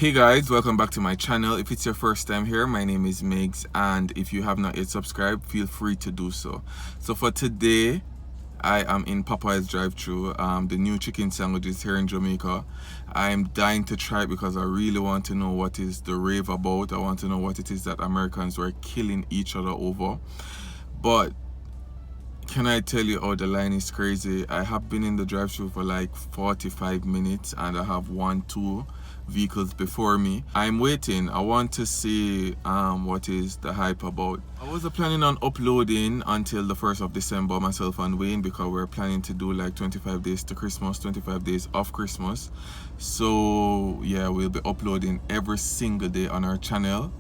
Hey guys, welcome back to my channel. If it's your first time here, my name is Migs, and if you have not yet subscribed, feel free to do so. So for today, I am in Popeyes drive-thru. The new chicken sandwiches here in Jamaica. I'm dying to try it because I really want to know what is the rave about. I want to know what it is that Americans were killing each other over. But can I tell you, oh, the line is crazy. I have been in the drive-thru for like 45 minutes and I have 2 vehicles before me. I'm waiting. I want to see what is the hype about. I was planning on uploading until the 1st of December, myself and Wayne, because we're planning to do like 25 days to Christmas, 25 days off Christmas. So yeah, we'll be uploading every single day on our channel.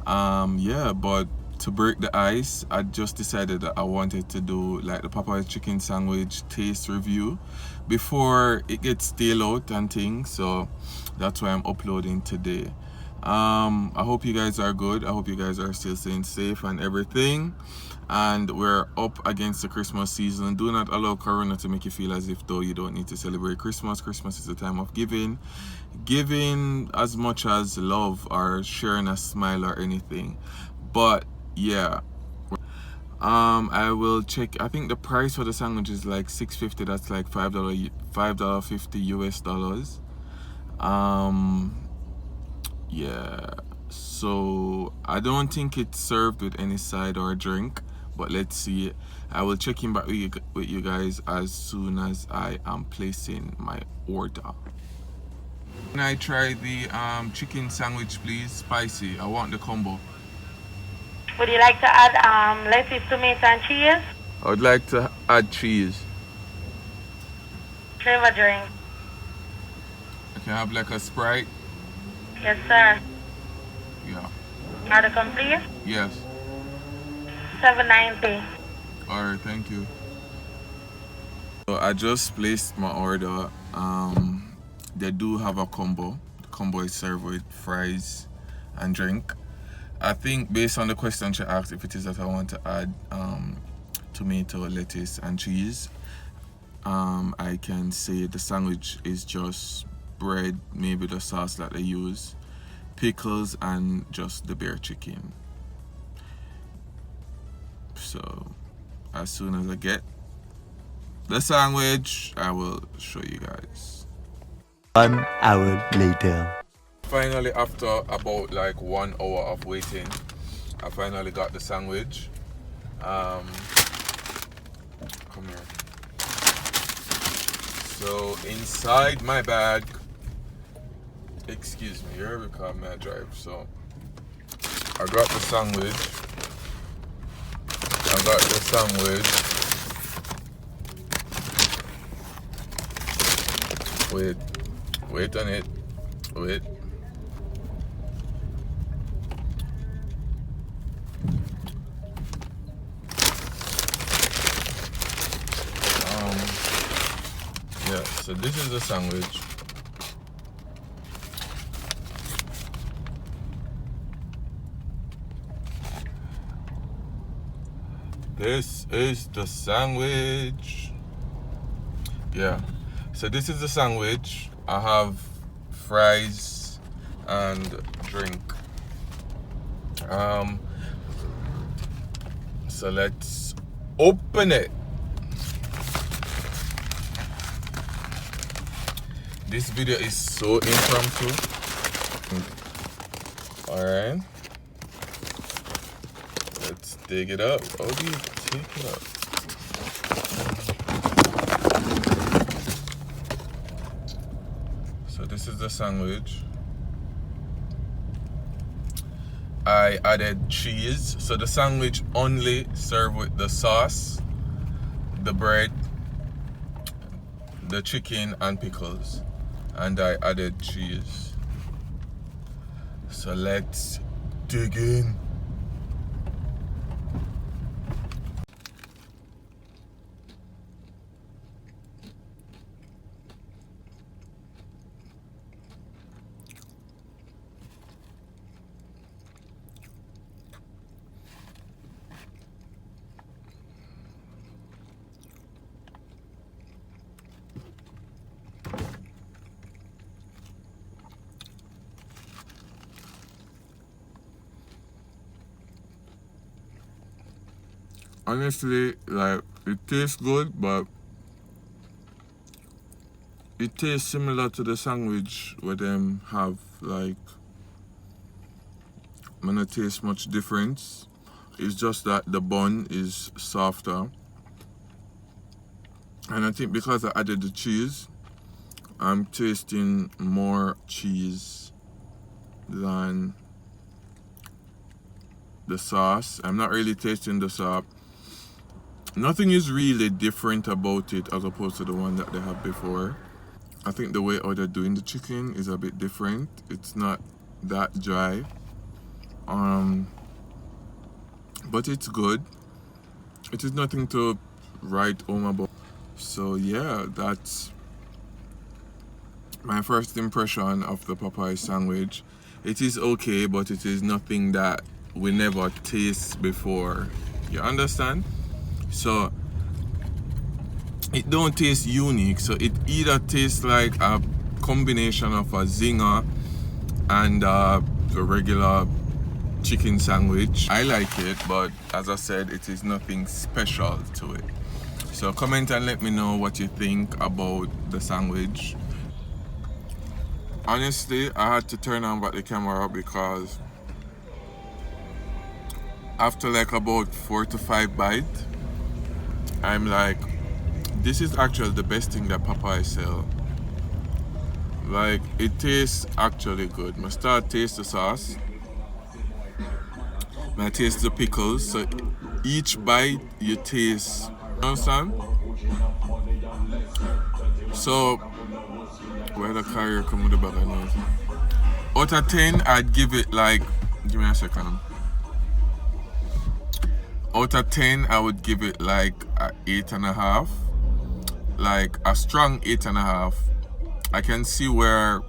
Yeah, but to break the ice, I just decided that I wanted to do like the Popeyes chicken sandwich taste review before it gets stale out and things. So that's why I'm uploading today. I hope you guys are good. I hope you guys are still staying safe and everything. And we're up against the Christmas season. Do not allow Corona to make you feel as if though you don't need to celebrate Christmas. Christmas is a time of giving as much as love or sharing a smile or anything. But yeah, I will check. I think the price for the sandwich is like $6.50. That's like $5.50 US dollars. Yeah, so I don't think it's served with any side or drink, but let's see. I will check in back with you guys as soon as I am placing my order. Can I try the chicken sandwich, please? Spicy. I want the combo. Would you like to add lettuce, tomato, and cheese? I would like to add cheese. Flavor drink. I can have like a Sprite. Yes, sir. Yeah. Order complete? Yes. $7.90. Alright, thank you. So I just placed my order. They do have a combo. The combo is served with fries and drink. I think based on the question she asked, if it is that I want to add tomato, lettuce, and cheese, I can say the sandwich is just bread, maybe the sauce that they use, pickles, and just the bare chicken. So as soon as I get the sandwich, I will show you guys. 1 hour later. Finally, after about like 1 hour of waiting, I finally got the sandwich. Come here. So inside my bag, excuse me, here because I drive. So I got the sandwich. Wait on it. Wait. Yeah, so this is the sandwich. This is the sandwich. Yeah, so this is the sandwich. I have fries and drink. So let's open it. This video is so impromptu. Alright. Let's dig it up. How do you take it up? So this is the sandwich. I added cheese. So the sandwich only served with the sauce, the bread, the chicken, and pickles. And I added cheese. So let's dig in. honestly, like, it tastes good, but it tastes similar to the sandwich where them have, like, I don't taste much difference. It's just that the bun is softer. And I think because I added the cheese, I'm tasting more cheese than the sauce. I'm not really tasting the sauce. Nothing is really different about it as opposed to the one that they have before. I think the way how they're doing the chicken is a bit different. It's not that dry. But it's good. It is nothing to write home about. So yeah, that's my first impression of the Popeyes sandwich. It is okay, but it is nothing that we never taste before. You understand? So it don't taste unique. So it either tastes like a combination of a zinger and the regular chicken sandwich. I like it, but as I said, it is nothing special to it. So comment and let me know what you think about the sandwich. Honestly, I had to turn on back the camera because after like about 4 to 5 bites, I'm like, this is actually the best thing that Popeyes sell. Like, it tastes actually good. I start taste the sauce. I taste the pickles. So each bite you taste. You understand? So where the carrier come with the bag of noise. Out of 10, I'd give it like, give me a second. Out of 10, I would give it like a 8.5. Like a strong 8.5. I can see where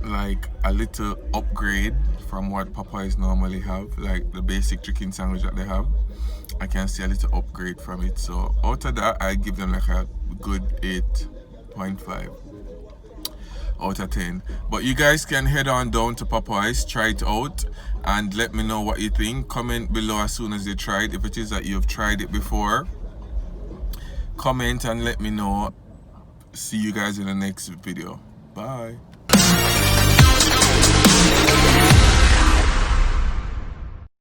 like a little upgrade from what Popeyes normally have, like the basic chicken sandwich that they have. I can see a little upgrade from it. So out of that, I give them like a good 8.5 out of 10. But you guys can head on down to Popeyes, try it out, and let me know what you think. Comment below as soon as you try it. If it is that you've tried it before, comment and let me know. See you guys in the next video. Bye.